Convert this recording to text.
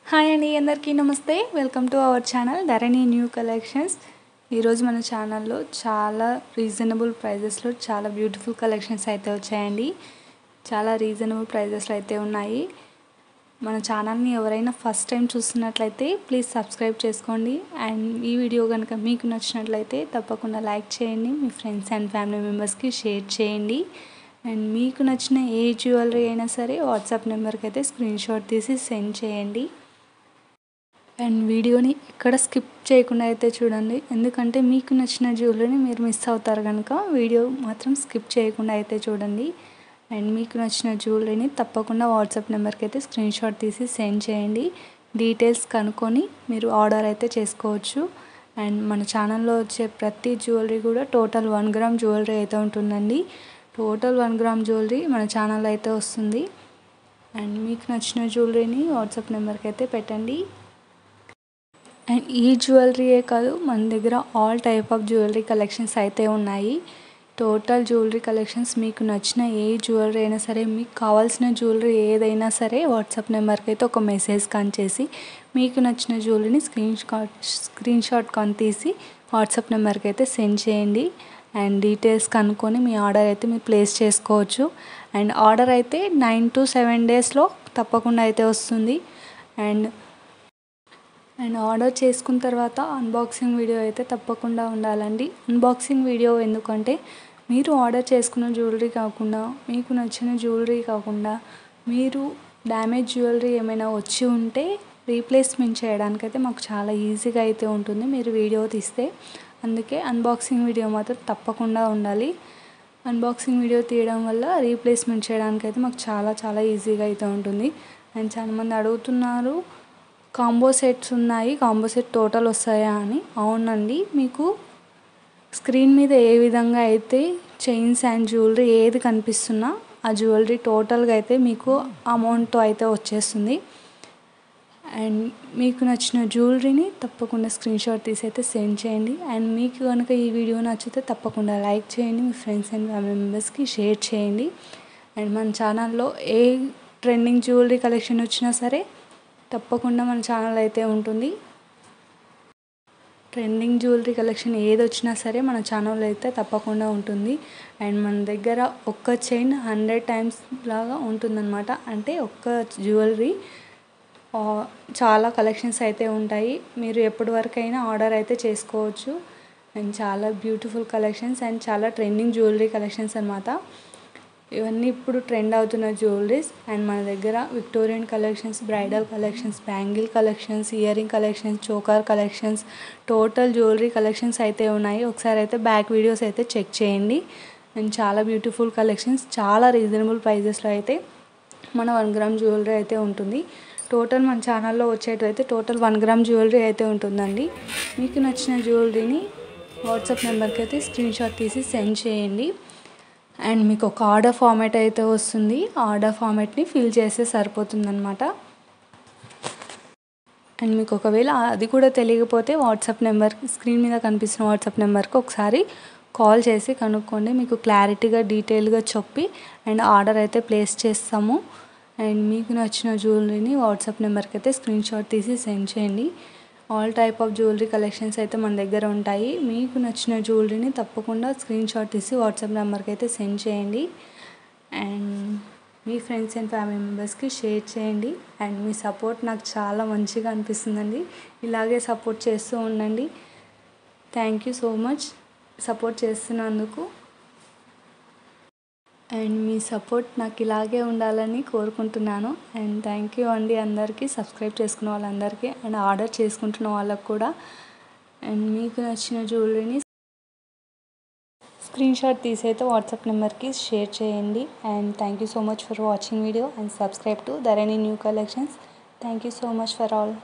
Hi అండి, అందరికీ నమస్తే. Welcome to our channel Dharani new collections. ఈరోజు మన ఛానల్లో చాలా రీజనబుల్ ప్రైజెస్లో చాలా బ్యూటిఫుల్ కలెక్షన్స్ అయితే వచ్చాయండి. చాలా రీజనబుల్ ప్రైజెస్లో అయితే ఉన్నాయి. మన ఛానల్ని ఎవరైనా ఫస్ట్ టైం చూస్తున్నట్లయితే ప్లీజ్ సబ్స్క్రైబ్ చేసుకోండి. అండ్ ఈ వీడియో కనుక మీకు నచ్చినట్లయితే తప్పకుండా లైక్ చేయండి, మీ ఫ్రెండ్స్ అండ్ ఫ్యామిలీ మెంబర్స్కి షేర్ చేయండి. అండ్ మీకు నచ్చిన ఏ జ్యువెలరీ అయినా సరే వాట్సాప్ నెంబర్కి అయితే స్క్రీన్ షాట్ తీసి సెండ్ చేయండి. అండ్ వీడియోని ఎక్కడ స్కిప్ చేయకుండా అయితే చూడండి, ఎందుకంటే మీకు నచ్చిన జ్యువెలరీని మీరు మిస్ అవుతారు కనుక వీడియో మాత్రం స్కిప్ చేయకుండా అయితే చూడండి. అండ్ మీకు నచ్చిన జ్యువెలరీని తప్పకుండా వాట్సాప్ నెంబర్కి అయితే స్క్రీన్ షాట్ తీసి సెండ్ చేయండి. డీటెయిల్స్ కనుక్కొని మీరు ఆర్డర్ అయితే చేసుకోవచ్చు. అండ్ మన ఛానల్లో వచ్చే ప్రతి జ్యువెలరీ కూడా టోటల్ 1 గ్రామ్ జ్యువెలరీ అయితే ఉంటుందండి. టోటల్ 1 గ్రామ్ జ్యువెలరీ మన ఛానల్లో అయితే వస్తుంది. అండ్ మీకు నచ్చిన జ్యువెలరీని వాట్సాప్ నెంబర్కి అయితే పెట్టండి. అండ్ ఈ జ్యువెలరీయే కాదు, మన దగ్గర all type of jewellery collections అయితే ఉన్నాయి. టోటల్ జ్యువెలరీ కలెక్షన్స్ మీకు నచ్చిన ఏ జ్యువెలరీ అయినా సరే, మీకు కావాల్సిన జ్యువెలరీ ఏదైనా సరే వాట్సాప్ నెంబర్కి అయితే ఒక మెసేజ్ కాన్ చేసి మీకు నచ్చిన జ్యువెలరీని స్క్రీన్ షాట్ కాన్ తీసి వాట్సాప్ నెంబర్కి అయితే సెండ్ చేయండి. అండ్ డీటెయిల్స్ కనుక్కొని మీ ఆర్డర్ అయితే మీరు ప్లేస్ చేసుకోవచ్చు. అండ్ ఆర్డర్ అయితే 9 to 7 డేస్లో తప్పకుండా అయితే వస్తుంది. అండ్ ఆర్డర్ చేసుకున్న తర్వాత అన్బాక్సింగ్ వీడియో అయితే తప్పకుండా ఉండాలండి. అన్బాక్సింగ్ వీడియో ఎందుకంటే మీరు ఆర్డర్ చేసుకున్న జ్యువెలరీ కాకుండా, మీకు నచ్చిన జ్యువెలరీ కాకుండా, మీరు డ్యామేజ్ జ్యువెలరీ ఏమైనా వచ్చి ఉంటే రీప్లేస్మెంట్ చేయడానికైతే మాకు చాలా ఈజీగా అయితే ఉంటుంది మీరు వీడియో తీస్తే. అందుకే అన్బాక్సింగ్ వీడియో మాత్రం తప్పకుండా ఉండాలి. అన్బాక్సింగ్ వీడియో తీయడం వల్ల రీప్లేస్మెంట్ చేయడానికైతే మాకు చాలా ఈజీగా అయితే ఉంటుంది. అండ్ చాలామంది అడుగుతున్నారు, కాంబో సెట్స్ ఉన్నాయి, కాంబో సెట్ టోటల్ వస్తాయా అని. అవునండి, మీకు స్క్రీన్ మీద ఏ విధంగా అయితే చైన్స్ అండ్ జ్యువెలరీ ఏది కనిపిస్తున్నా ఆ జ్యువెలరీ టోటల్గా అయితే మీకు అమౌంట్తో అయితే వచ్చేస్తుంది. అండ్ మీకు నచ్చిన జ్యువెలరీని తప్పకుండా స్క్రీన్ షాట్ తీసి అయితే సెండ్ చేయండి. అండ్ మీకు కనుక ఈ వీడియో నచ్చితే తప్పకుండా లైక్ చేయండి, మీ ఫ్రెండ్స్ అండ్ ఫ్యామిలీ మెంబర్స్కి షేర్ చేయండి. అండ్ మన ఛానల్లో ఏ ట్రెండింగ్ జ్యువెలరీ కలెక్షన్ వచ్చినా సరే తప్పకుండా మన ఛానల్ అయితే ఉంటుంది. ట్రెండింగ్ జ్యువెలరీ కలెక్షన్ ఏది వచ్చినా సరే మన ఛానల్ అయితే తప్పకుండా ఉంటుంది. అండ్ మన దగ్గర ఒక్క చైన్ 100 టైమ్స్ లాగా ఉంటుందన్నమాట. అంటే ఒక్క జ్యువెలరీ చాలా కలెక్షన్స్ అయితే ఉంటాయి. మీరు ఎప్పటి వరకైనా ఆర్డర్ అయితే చేసుకోవచ్చు. అండ్ చాలా బ్యూటిఫుల్ కలెక్షన్స్ అండ్ చాలా ట్రెండింగ్ జ్యువెలరీ కలెక్షన్స్ అన్నమాట. ఇవన్నీ ఇప్పుడు ట్రెండ్ అవుతున్న జ్యువెలరీస్. అండ్ మన దగ్గర Victorian collections, bridal collections, bangle collections, ear ring collections, choker collections, total jewellery collections అయితే ఉన్నాయి. ఒకసారి అయితే బ్యాక్ వీడియోస్ అయితే చెక్ చేయండి. అండ్ చాలా బ్యూటిఫుల్ కలెక్షన్స్ చాలా రీజనబుల్ ప్రైజెస్లో అయితే మన 1 గ్రామ్ జ్యువెలరీ అయితే ఉంటుంది. టోటల్ మన ఛానల్లో వచ్చేటైతే టోటల్ 1 గ్రామ్ జ్యువెలరీ అయితే ఉంటుందండి. మీకు నచ్చిన జ్యువెలరీని వాట్సాప్ నెంబర్కి అయితే స్క్రీన్ షాట్ తీసి సెండ్ చేయండి. అండ్ మీకు ఒక ఆర్డర్ ఫార్మాట్ అయితే వస్తుంది. ఆర్డర్ ఫార్మాట్ని ఫిల్ చేస్తే సరిపోతుందన్నమాట. అండ్ మీకు ఒకవేళ అది కూడా తెలియకపోతే వాట్సాప్ నెంబర్ స్క్రీన్ మీద కనిపిస్తున్న వాట్సాప్ నెంబర్కి ఒకసారి కాల్ చేసి కనుక్కోండి. మీకు క్లారిటీగా డీటెయిల్గా చెప్పి అండ్ ఆర్డర్ అయితే ప్లేస్ చేస్తాము. అండ్ మీకు నచ్చిన జ్యువెలరీని వాట్సాప్ నెంబర్కి అయితే స్క్రీన్ షాట్ తీసి సెండ్ చేయండి. All type of jewellery collections అయితే మన దగ్గర ఉంటాయి. మీకు నచ్చిన జ్యువెలరీని తప్పకుండా స్క్రీన్ షాట్ తీసి వాట్సాప్ నెంబర్కి అయితే సెండ్ చేయండి. And me friends and family మెంబర్స్కి షేర్ చేయండి. అండ్ మీ సపోర్ట్ నాకు చాలా మంచిగా అనిపిస్తుందండి. ఇలాగే సపోర్ట్ చేస్తూ ఉండండి. Thank you so much support చేస్తున్నందుకు. అండ్ మీ సపోర్ట్ నాకు ఇలాగే ఉండాలని కోరుకుంటున్నాను. అండ్ థ్యాంక్ యూ అండి అందరికీ, సబ్స్క్రైబ్ చేసుకున్న వాళ్ళందరికీ అండ్ ఆర్డర్ చేసుకుంటున్న వాళ్ళకు కూడా. అండ్ మీకు నచ్చిన జ్యువెలరీని స్క్రీన్ షాట్ తీసి అయితే వాట్సాప్ నెంబర్కి షేర్ చేయండి. And thank you so much for watching video and subscribe to Dharani new collections. Thank you so much for all.